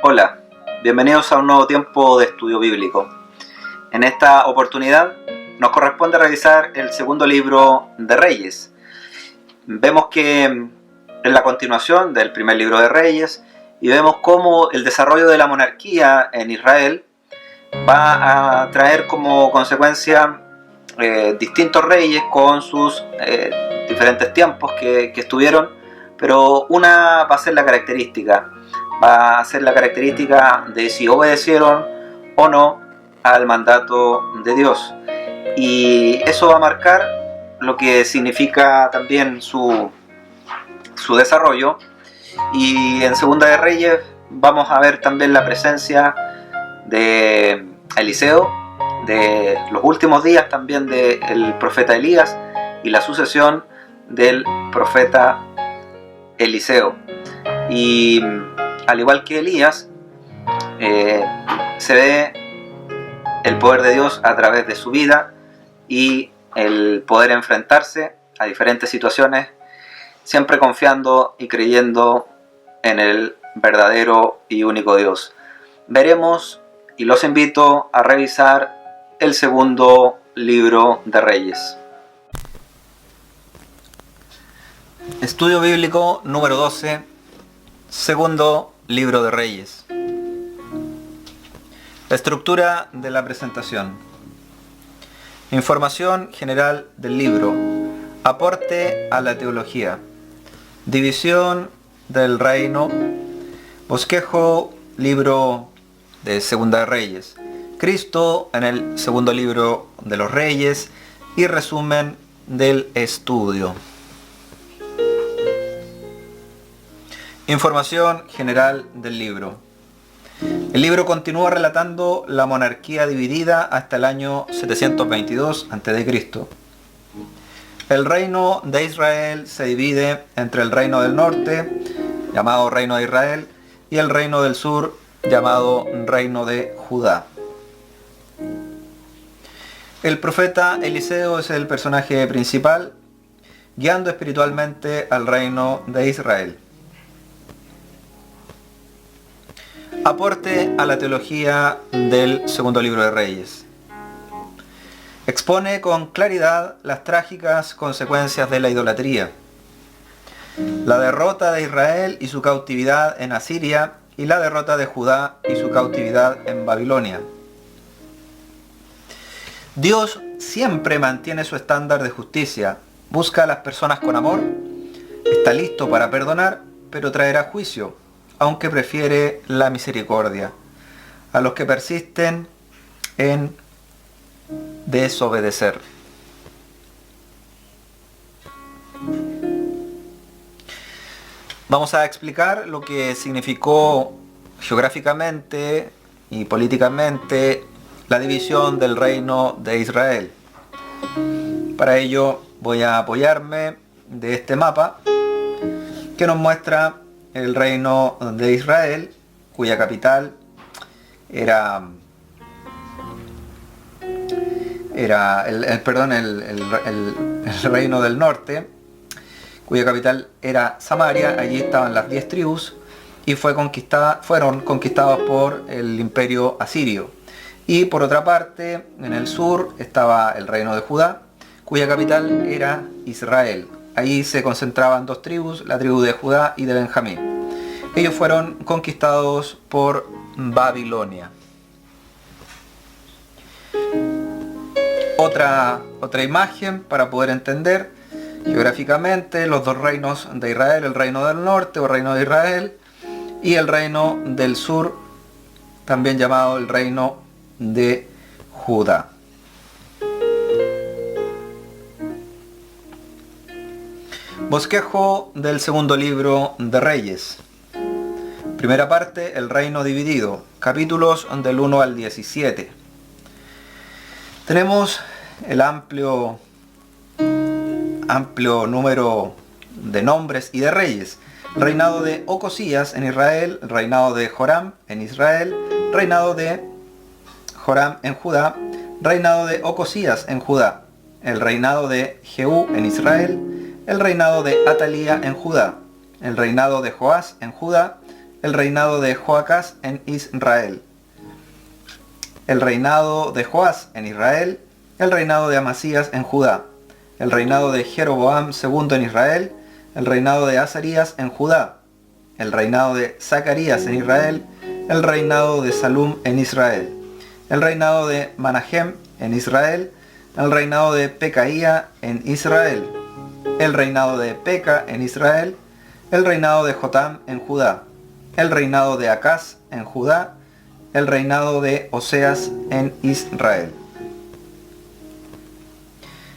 Hola, bienvenidos a un nuevo tiempo de estudio bíblico. En esta oportunidad nos corresponde revisar el segundo libro de Reyes. Vemos que es la continuación del primer libro de Reyes y vemos cómo el desarrollo de la monarquía en Israel va a traer como consecuencia distintos reyes con sus diferentes tiempos que estuvieron, pero una va a ser la característica. Va a ser la característica de si obedecieron o no al mandato de Dios. Y eso va a marcar lo que significa también su desarrollo. Y en Segunda de Reyes vamos a ver también la presencia de Eliseo, de los últimos días también del profeta Elías y la sucesión del profeta Eliseo. Y al igual que Elías, se ve el poder de Dios a través de su vida y el poder enfrentarse a diferentes situaciones, siempre confiando y creyendo en el verdadero y único Dios. Veremos y los invito a revisar el segundo libro de Reyes. Estudio bíblico número 12, segundo libro de Reyes. La estructura de la presentación. Información general del libro. Aporte a la teología. División del reino. Bosquejo, libro de Segunda de Reyes. Cristo en el segundo libro de los Reyes y resumen del estudio. Información general del libro. El libro continúa relatando la monarquía dividida hasta el año 722 a.C. El reino de Israel se divide entre el reino del norte, llamado Reino de Israel, y el reino del sur, llamado Reino de Judá. El profeta Eliseo es el personaje principal, guiando espiritualmente al reino de Israel. Aporte a la teología del segundo libro de Reyes. Expone con claridad las trágicas consecuencias de la idolatría, la derrota de Israel y su cautividad en Asiria y la derrota de Judá y su cautividad en Babilonia. Dios siempre mantiene su estándar de justicia, busca a las personas con amor, está listo para perdonar, pero traerá juicio, aunque prefiere la misericordia a los que persisten en desobedecer. Vamos a explicar lo que significó geográficamente y políticamente la división del reino de Israel. Para ello voy a apoyarme de este mapa que nos muestra el reino de Israel, cuya capital era el reino del norte, cuya capital era Samaria. Allí estaban las 10 tribus y fueron conquistados por el imperio asirio. Y por otra parte, en el sur estaba el reino de Judá, cuya capital era Israel. Allí se concentraban 2 tribus, la tribu de Judá y de Benjamín. Ellos fueron conquistados por Babilonia. Otra imagen para poder entender geográficamente los 2 reinos de Israel, el reino del norte o reino de Israel y el reino del sur, también llamado el reino de Judá. Bosquejo del segundo libro de Reyes. Primera parte, el reino dividido, capítulos del 1 al 17. Tenemos el amplio número de nombres y de reyes. Reinado de Ocosías en Israel, reinado de Joram en Israel, reinado de Joram en Judá, reinado de Ocosías en Judá, el reinado de Jehú en Israel, el reinado de Atalía en Judá, el reinado de Joás en Judá, el reinado de Joacás en Israel, el reinado de Joás en Israel, el reinado de Amasías en Judá, el reinado de Jeroboam II en Israel, el reinado de Azarías en Judá, el reinado de Zacarías en Israel, el reinado de Salum en Israel, el reinado de Manahem en Israel, el reinado de Pecaía en Israel, el reinado de Peca en Israel, el reinado de Jotam en Judá, el reinado de Acaz en Judá, el reinado de Oseas en Israel.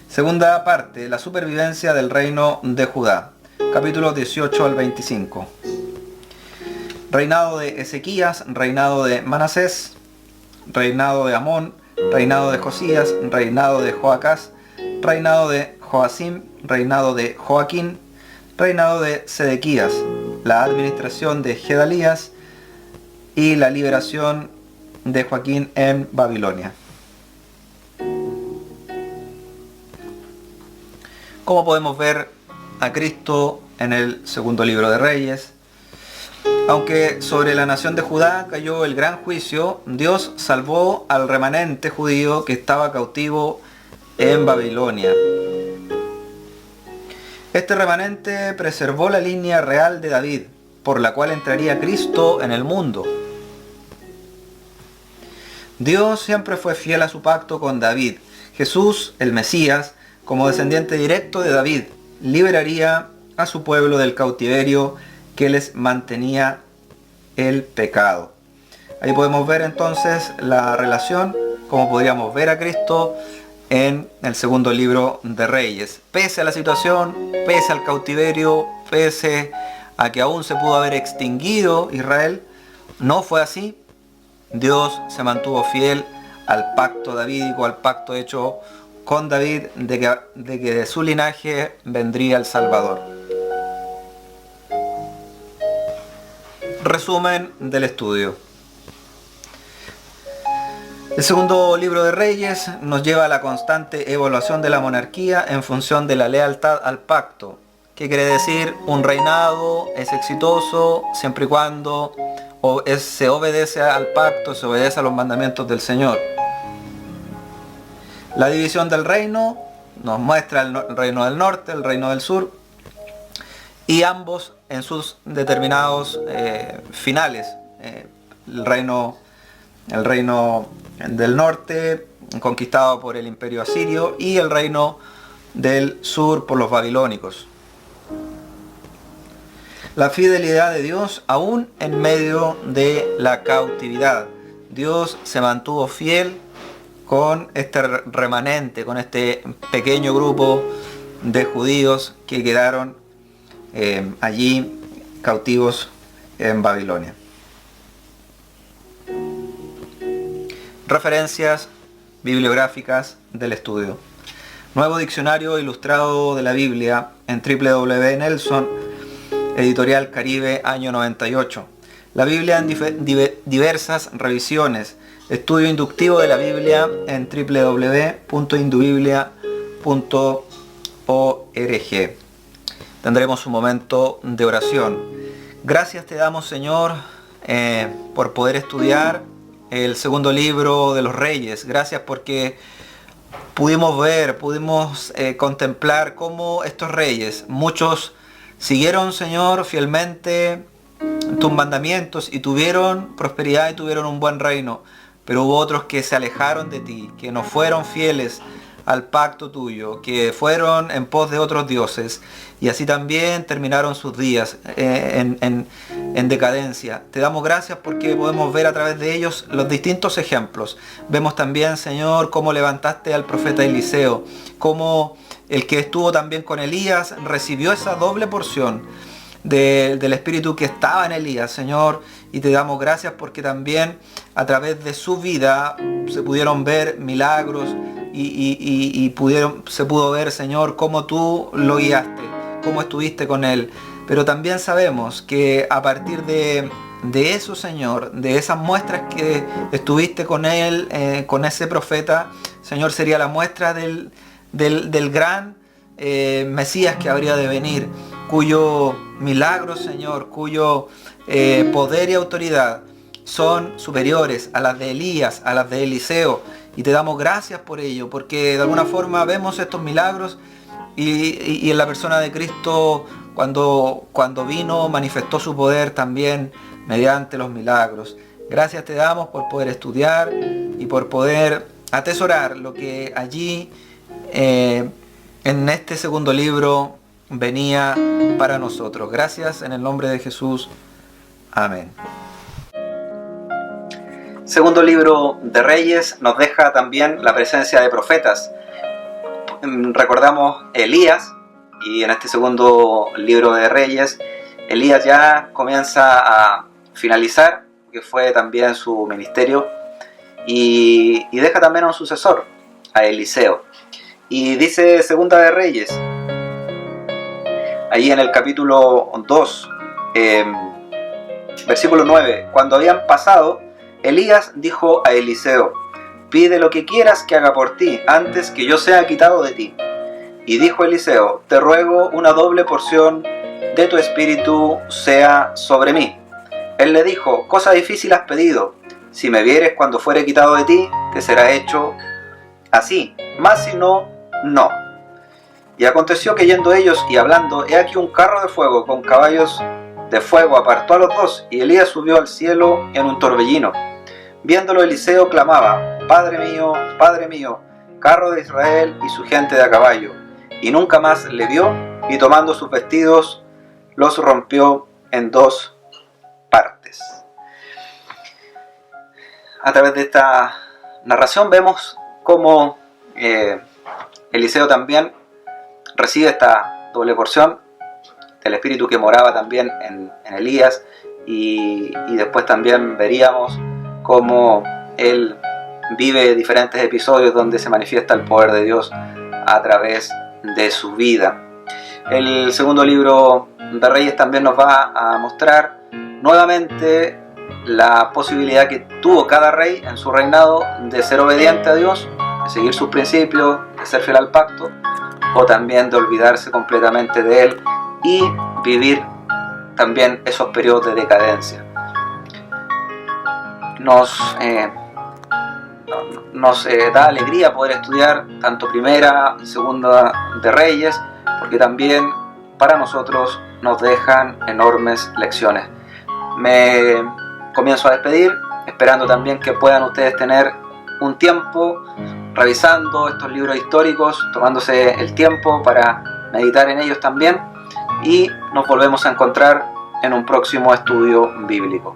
Segunda parte, la supervivencia del reino de Judá, capítulos 18 al 25. Reinado de Ezequías, reinado de Manasés, reinado de Amón, reinado de Josías, reinado de Joacás, reinado de Joacim, reinado de Joaquín, reinado de Sedequías, la administración de Gedalías y la liberación de Joaquín en Babilonia. Como podemos ver a Cristo en el segundo libro de Reyes, aunque sobre la nación de Judá cayó el gran juicio, Dios salvó al remanente judío que estaba cautivo en Babilonia. Este remanente preservó la línea real de David, por la cual entraría Cristo en el mundo. Dios siempre fue fiel a su pacto con David. Jesús, el Mesías, como descendiente directo de David, liberaría a su pueblo del cautiverio que les mantenía el pecado. Ahí podemos ver entonces la relación, como podríamos ver a Cristo en el segundo libro de Reyes. Pese a la situación, pese al cautiverio, pese a que aún se pudo haber extinguido Israel, no fue así. Dios se mantuvo fiel al pacto davídico, al pacto hecho con David de que de su linaje vendría el Salvador. Resumen del estudio. El segundo libro de Reyes nos lleva a la constante evaluación de la monarquía en función de la lealtad al pacto. ¿Qué quiere decir? Un reinado es exitoso siempre y cuando se obedece al pacto, se obedece a los mandamientos del Señor. La división del reino nos muestra el reino del norte, el reino del sur, y ambos en sus determinados finales. El reino del norte conquistado por el imperio asirio y el reino del sur por los babilónicos. La fidelidad de Dios aún en medio de la cautividad. Dios se mantuvo fiel con este remanente, con este pequeño grupo de judíos que quedaron allí cautivos en Babilonia. Referencias bibliográficas del estudio. Nuevo Diccionario Ilustrado de la Biblia en www.nelson, Editorial Caribe, año 98. La Biblia en diversas revisiones. Estudio inductivo de la Biblia en www.indubiblia.org. Tendremos un momento de oración. Gracias te damos, Señor, por poder estudiar el segundo libro de los Reyes. Gracias porque pudimos contemplar cómo estos reyes, muchos siguieron, Señor, fielmente tus mandamientos y tuvieron prosperidad y tuvieron un buen reino. Pero hubo otros que se alejaron de ti, que no fueron fieles al pacto tuyo, que fueron en pos de otros dioses, y así también terminaron sus días en decadencia. Te damos gracias porque podemos ver a través de ellos los distintos ejemplos. Vemos también, Señor, cómo levantaste al profeta Eliseo, cómo el que estuvo también con Elías recibió esa doble porción del espíritu que estaba en Elías, Señor, y te damos gracias porque también a través de su vida se pudieron ver milagros y se pudo ver, Señor, cómo tú lo guiaste, cómo estuviste con él. Pero también sabemos que a partir de eso, Señor, de esas muestras que estuviste con él, con ese profeta, Señor, sería la muestra del gran Mesías que habría de venir. cuyo milagros, Señor, cuyo poder y autoridad son superiores a las de Elías, a las de Eliseo, y te damos gracias por ello, porque de alguna forma vemos estos milagros y en la persona de Cristo, cuando vino, manifestó su poder también mediante los milagros. Gracias te damos por poder estudiar y por poder atesorar lo que allí en este segundo libro venía para nosotros. Gracias en el nombre de Jesús. Amén. Segundo libro de Reyes nos deja también la presencia de profetas. Recordamos Elías, y en este segundo libro de Reyes, Elías ya comienza a finalizar, que fue también su ministerio, y deja también a un sucesor, a Eliseo. Y dice Segunda de Reyes, ahí en el capítulo 2, versículo 9, cuando habían pasado, Elías dijo a Eliseo, pide lo que quieras que haga por ti, antes que yo sea quitado de ti. Y dijo Eliseo, te ruego una doble porción de tu espíritu sea sobre mí. Él le dijo, cosa difícil has pedido, si me vieres cuando fuere quitado de ti, te será hecho así, mas si no, no. Y aconteció que yendo ellos y hablando, he aquí un carro de fuego con caballos de fuego apartó a los dos, y Elías subió al cielo en un torbellino. Viéndolo Eliseo clamaba, Padre mío, carro de Israel y su gente de a caballo. Y nunca más le vio, y tomando sus vestidos, los rompió en dos partes. A través de esta narración vemos cómo Eliseo también recibe esta doble porción del espíritu que moraba también en Elías, y después también veríamos cómo él vive diferentes episodios donde se manifiesta el poder de Dios a través de su vida. El segundo libro de Reyes también nos va a mostrar nuevamente la posibilidad que tuvo cada rey en su reinado de ser obediente a Dios, de seguir sus principios, de ser fiel al pacto, o también de olvidarse completamente de él y vivir también esos periodos de decadencia. Nos da alegría poder estudiar tanto Primera y Segunda de Reyes, porque también para nosotros nos dejan enormes lecciones. Me comienzo a despedir, esperando también que puedan ustedes tener un tiempo revisando estos libros históricos, tomándose el tiempo para meditar en ellos también, y nos volvemos a encontrar en un próximo estudio bíblico.